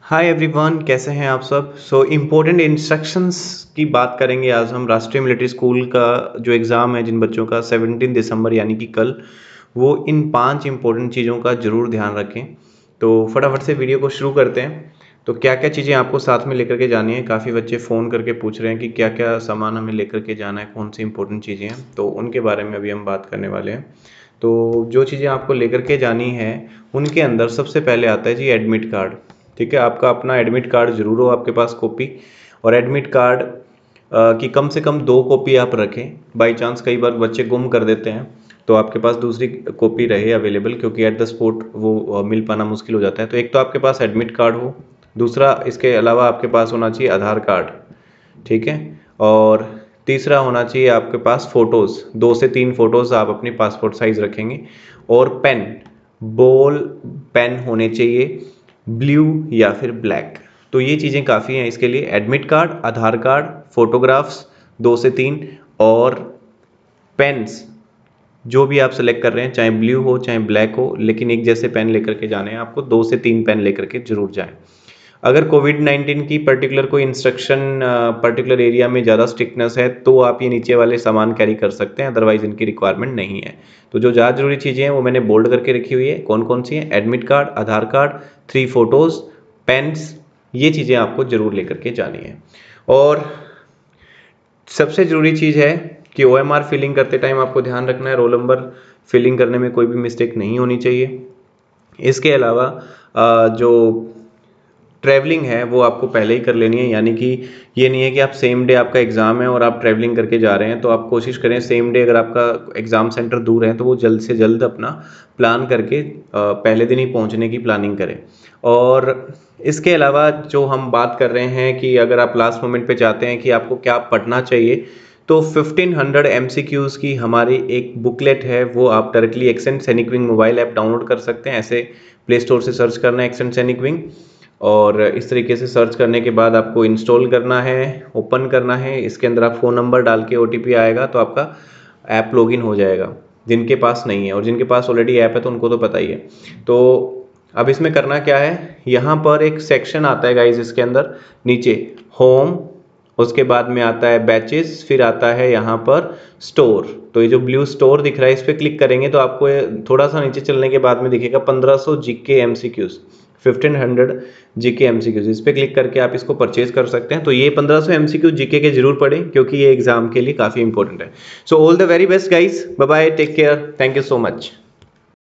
Hi everyone, कैसे हैं आप सब। इम्पोर्टेंट इंस्ट्रक्शंस की बात करेंगे आज हम। राष्ट्रीय मिलिट्री स्कूल का जो एग्ज़ाम है जिन बच्चों का 17 दिसंबर यानी कि कल, वो इन 5 इम्पोर्टेंट चीज़ों का ज़रूर ध्यान रखें। तो फटाफट से वीडियो को शुरू करते हैं। तो क्या क्या चीज़ें आपको साथ में लेकर के जानी है, काफ़ी बच्चे फ़ोन करके पूछ रहे हैं कि क्या क्या सामान हमें लेकर के जाना है, कौन सी इंपॉर्टेंट चीज़ें हैं, तो उनके बारे में अभी हम बात करने वाले हैं। तो जो चीज़ें आपको लेकर के जानी है उनके अंदर सबसे पहले आता है जी एडमिट कार्ड। ठीक है, आपका अपना एडमिट कार्ड ज़रूर हो आपके पास कॉपी, और एडमिट कार्ड की कम से कम 2 कॉपी आप रखें। बाई चांस कई बार बच्चे गुम कर देते हैं तो आपके पास दूसरी कॉपी रहे अवेलेबल, क्योंकि एट द स्पॉट वो मिल पाना मुश्किल हो जाता है। तो एक तो आपके पास एडमिट कार्ड हो, दूसरा इसके अलावा आपके पास होना चाहिए आधार कार्ड। ठीक है, और तीसरा होना चाहिए आपके पास फ़ोटोज़, 2 से 3 फ़ोटोज़ आप अपनी पासपोर्ट साइज़ रखेंगे। और पेन, बॉल पेन होने चाहिए, ब्लू या फिर ब्लैक। तो ये चीज़ें काफ़ी हैं इसके लिए। एडमिट कार्ड, आधार कार्ड, फ़ोटोग्राफ्स 2 से 3, और पेन्स जो भी आप सेलेक्ट कर रहे हैं, चाहे ब्लू हो चाहे ब्लैक हो, लेकिन एक जैसे पेन लेकर के जाने हैं आपको। 2 से 3 पेन लेकर के जरूर जाएं। अगर कोविड-19 की पर्टिकुलर कोई इंस्ट्रक्शन पर्टिकुलर एरिया में ज़्यादा स्ट्रिक्टनेस है तो आप ये नीचे वाले सामान कैरी कर सकते हैं, अदरवाइज इनकी रिक्वायरमेंट नहीं है। तो जो ज़्यादा जरूरी चीज़ें हैं वो मैंने बोल्ड करके रखी हुई है। कौन कौन सी हैं? एडमिट कार्ड, आधार कार्ड, 3 फोटोज़, पेन्स, ये चीज़ें आपको ज़रूर लेकर के जानी है। और सबसे ज़रूरी चीज़ है कि OMR फिलिंग करते टाइम आपको ध्यान रखना है, रोल नंबर फिलिंग करने में कोई भी मिस्टेक नहीं होनी चाहिए। इसके अलावा जो ट्रैवलिंग है वो आपको पहले ही कर लेनी है, यानी कि ये नहीं है कि आप सेम डे आपका एग्ज़ाम है और आप ट्रैवलिंग करके जा रहे हैं। तो आप कोशिश करें सेम डे, अगर आपका एग्ज़ाम सेंटर दूर है तो वो जल्द से जल्द अपना प्लान करके पहले दिन ही पहुंचने की प्लानिंग करें। और इसके अलावा जो हम बात कर रहे हैं कि अगर आप लास्ट मोमेंट पे चाहते हैं कि आपको क्या पढ़ना चाहिए, तो 1500 MCQs की हमारी एक बुकलेट है, वो आप डायरेक्टली एक्सेंट सैनिक विंग मोबाइल ऐप डाउनलोड कर सकते हैं। ऐसे प्ले स्टोर से सर्च करना है एक्सेंट सैनिक विंग, और इस तरीके से सर्च करने के बाद आपको इंस्टॉल करना है, ओपन करना है। इसके अंदर आप फ़ोन नंबर डाल के OTP आएगा तो आपका ऐप लॉगिन हो जाएगा, जिनके पास नहीं है। और जिनके पास ऑलरेडी ऐप है तो उनको तो पता ही है। तो अब इसमें करना क्या है, यहाँ पर एक सेक्शन आता है गाइज, इसके अंदर नीचे होम, उसके बाद में आता है बैचेस, फिर आता है यहाँ पर स्टोर। तो ये जो ब्लू स्टोर दिख रहा है इस पर क्लिक करेंगे तो आपको थोड़ा सा नीचे चलने के बाद में दिखेगा 1500 GK MCQs, 1500 GK MCQs। इस पर क्लिक करके आप इसको परचेज कर सकते हैं। तो ये 1500 MCQ GK के जरूर पढ़ें, क्योंकि ये एग्जाम के लिए काफ़ी इंपॉर्टेंट है। So all the very best guys, bye bye, take care, thank you so much.